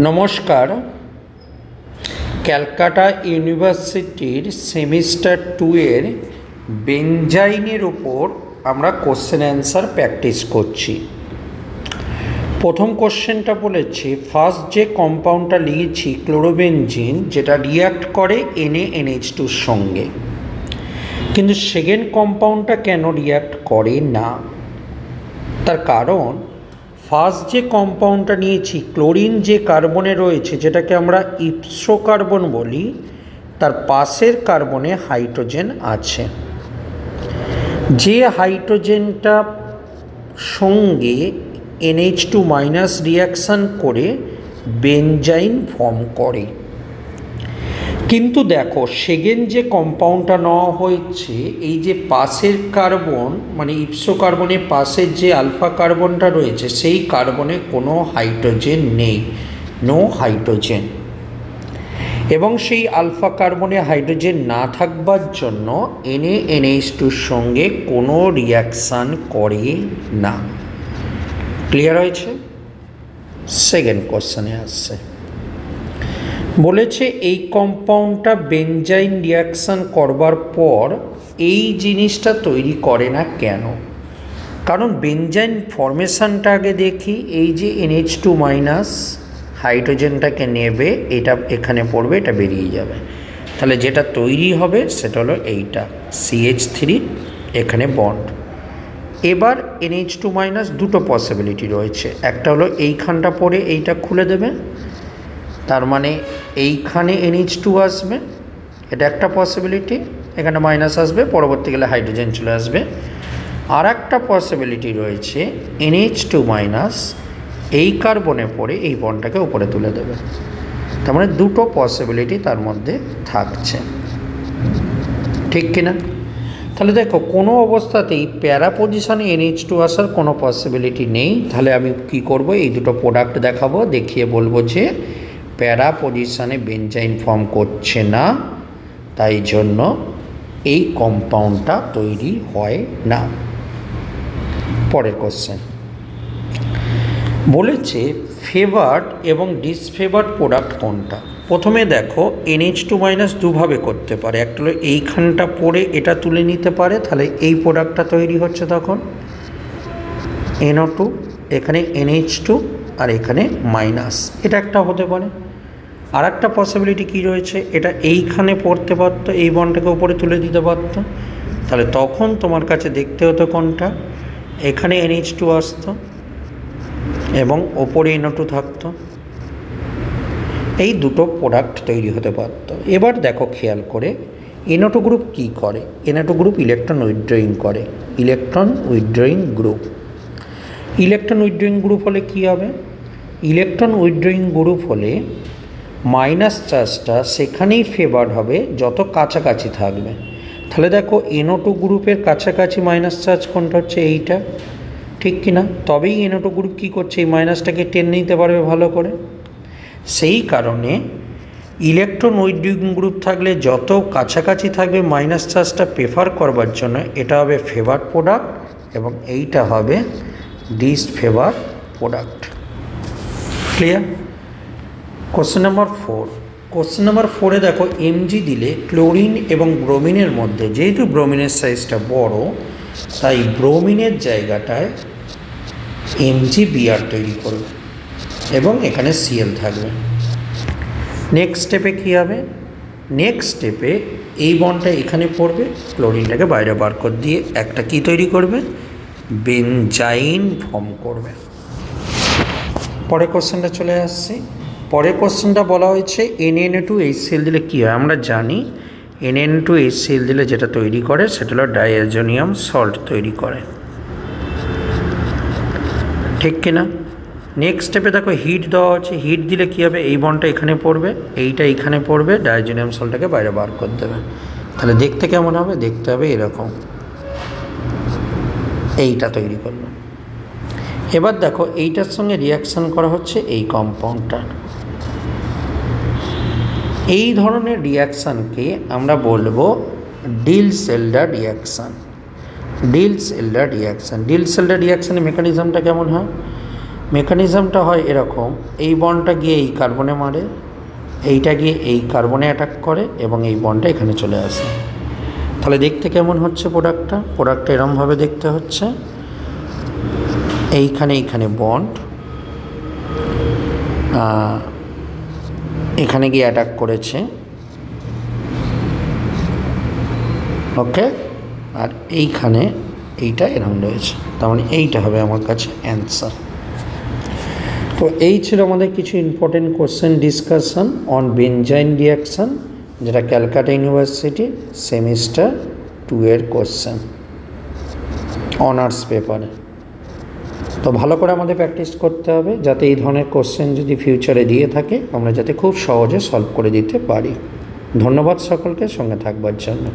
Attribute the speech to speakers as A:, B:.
A: नमस्कार ক্যালকাটা ইউনিভার্সিটির সেমিস্টার 2 এর বেঞ্জাইনের উপর আমরা কোশ্চেন অ্যান্সার প্র্যাকটিস করছি। প্রথম কোশ্চেনটা বলেছে ফার্স্ট যে কম্পাউন্ডটা লিখেছি ক্লোরোবেনজিন, যেটা রিঅ্যাক্ট করে NaNH2 এর সঙ্গে, কিন্তু সেকেন্ড কম্পাউন্ডটা কেন রিঅ্যাক্ট করে না? তার কারণ ফার্স্ট যে কম্পাউন্ডটা নিয়েছি ক্লোরিন যে কার্বনে রয়েছে, যেটাকে আমরা ইপসো কার্বন বলি, তার পাশের কার্বনে হাইড্রোজেন আছে। যে হাইড্রোজেনটা সঙ্গে NH2 মাইনাস রিয়াকশান করে বেঞ্জাইন ফর্ম করে। কিন্তু দেখো সেকেন্ড যে কম্পাউন্ডটা নেওয়া হয়েছে, এই যে পাশের কার্বন মানে ইপসো কার্বনের পাশের যে আলফা কার্বনটা রয়েছে, সেই কার্বনে কোনো হাইড্রোজেন নেই, নো হাইড্রোজেন। এবং সেই আলফা কার্বনে হাইড্রোজেন না থাকবার জন্য NaNH2 সঙ্গে কোনো রিয়াকশান করে না। ক্লিয়ার হয়েছে? সেকেন্ড কোশ্চেনে আসছে, বলেছে এই কম্পাউন্ডটা বেঞ্জাইন রিয়াকশান করবার পর এই জিনিসটা তৈরি করে না কেন? কারণ বেঞ্জাইন ফরমেশানটা আগে দেখি, এই যে NH2 মাইনাস হাইড্রোজেনটাকে নেবে, এটা এখানে পড়বে, এটা বেরিয়ে যাবে, তাহলে যেটা তৈরি হবে সেটা হলো এইটা CH3, এখানে বন্ড। এবার NH2 মাইনাস দুটো পসিবিলিটি রয়েছে, একটা হলো এইখানটা পড়ে এইটা খুলে দেবে, তার মানে এইখানে NH2 আসবে, এটা একটা পসিবিলিটি, এখানে মাইনাস আসবে, পরবর্তীকালে হাইড্রোজেন চলে আসবে। আর একটা পসিবিলিটি রয়েছে NH2 মাইনাস এই কার্বনে পড়ে এই বন্ডটাকে উপরে তুলে দেবে। তার মানে দুটো পসিবিলিটি তার মধ্যে থাকছে, ঠিক কিনা? তাহলে দেখো কোনো অবস্থাতেই প্যারা পজিশনে NH2 আসার কোনো পসিবিলিটি নেই। তাহলে আমি কি করব, এই দুটো প্রোডাক্ট দেখাবো, দেখিয়ে বলবো যে প্যারা পজিশনে বেঞ্জাইন ফর্ম করছে না, তাই জন্য এই কম্পাউন্ডটা তৈরি হয় না। পরের কোশ্চেন বলেছে ফেভার্ড এবং ডিসফেভার্ড প্রোডাক্ট কোনটা? প্রথমে দেখো NH2 মাইনাস দুভাবে করতে পারে, একটা হলো এইখানটা পড়ে এটা তুলে নিতে পারে, তাহলে এই প্রোডাক্টটা তৈরি হচ্ছে তখন NO2, এখানে NH2 আর এখানে মাইনাস, এটা একটা হতে পারে। আর একটা পসিবিলিটি কী রয়েছে, এটা এইখানে পড়তে পারতো, এই বন্ডটাকে উপরে তুলে দিতে পারতো, তাহলে তখন তোমার কাছে দেখতে হতো কোনটা, এখানে NH2 আসতো এবং ওপরে NO2 থাকতো, এই দুটো প্রোডাক্ট তৈরি হতে পারত। এবার দেখো খেয়াল করে NO2 গ্রুপ কী করে, NO2 গ্রুপ ইলেকট্রন উইথড্রয়িং করে, electron withdrawing group. Electron withdrawing group হলে কী হবে, ইলেকট্রন উইথড্রয়িং গ্রুপ হলে মাইনাস চার্জটা সেখানেই ফেভার্ড হবে যত কাছাকাছি থাকবে। তাহলে দেখো NO2 গ্রুপের কাছাকাছি মাইনাস চার্জ কোনটা হচ্ছে, এইটা, ঠিক কিনা? তবেই NO2 গ্রুপ কী করছে, এই মাইনাসটাকে টেনে নিতে পারবে ভালো করে। সেই কারণে ইলেকট্রন উইথড্রয়িং গ্রুপ থাকলে যত কাছাকাছি থাকবে মাইনাস চার্জটা প্রেফার করবার জন্য এটা হবে ফেভার্ড প্রোডাক্ট এবং এইটা হবে disfavoured product. Clear? Question number 4। Question number 4-এ দেখো Mg দিলে ক্লোরিন এবং ব্রোমিনের মধ্যে, যেহেতু ব্রোমিনের সাইজটা বড় তাই ব্রোমিনের জায়গাটায় MgBr তৈরি করবে এবং এখানে Cl থাকবে। নেক্সট স্টেপে কী হবে, নেক্সট স্টেপে এই বন্ডটা এখানে পড়বে, ক্লোরিনটাকে বাইরে বার করে দিয়ে একটা কি তৈরি করবে, বেঞ্জাইন ফর্ম করবে। পরের কোশ্চেনটা চলে আসছে। পরের কোশ্চেনটা বলা হয়েছে NaN2HCl দিলে কী হয়? আমরা জানি NaN2HCl দিলে যেটা তৈরি করে সেটা হলো ডাইঅ্যাজোনিয়াম সল্ট তৈরি করে, ঠিক কিনা? নেক্সট স্টেপে দেখো হিট দেওয়া আছে, হিট দিলে কী হবে, এই বন্ডটা এখানে পড়বে, এইটা এখানে পড়বে, ডাইঅ্যাজোনিয়াম সল্টটাকে বাইরে বার করে দেবে। তাহলে দেখতে কেমন হবে, দেখতে হবে এরকম, এইটা তৈরি করবে। এবার দেখো এইটার সঙ্গে রিয়াকশান করা হচ্ছে এই কম্পাউন্ডটা, এই ধরনের রিয়াকশানকে আমরা বলবো ডিলস-এল্ডার রিয়াকশান। ডিলস-এল্ডার রিয়াকশানের মেকানিজমটা কেমন হয়, মেকানিজমটা হয় এরকম, এই বন্ডটা গিয়ে এই কার্বনে মারে, এইটা গিয়ে এই কার্বনে অ্যাটাক করে এবং এই বন্ডটা এখানে চলে আসে। তাহলে দেখতে কেমন হচ্ছে প্রোডাক্টটা এরমভাবে দেখতে হচ্ছে, এইখানে বন্ড এখানে গিয়ে অ্যাটাক করেছে, ওকে, আর এইখানে এইটা এরম রয়েছে, তার মানে এইটা হবে আমার কাছে অ্যান্সার। তো এই ছিল আমাদের কিছু important question discussion on benzene reaction, যেটা ক্যালকাটা ইউনিভার্সিটি সেমিস্টার 2 এর কোশ্চেন অনার্স পেপারে। তো ভালো করে আমাদের প্র্যাকটিস করতে হবে, যাতে এই ধরনের কোশ্চেন যদি ফিউচারে দিয়ে থাকে আমরা যাতে খুব সহজে সলভ করে দিতে পারি। ধন্যবাদ সকলকে সঙ্গে থাকবার জন্য।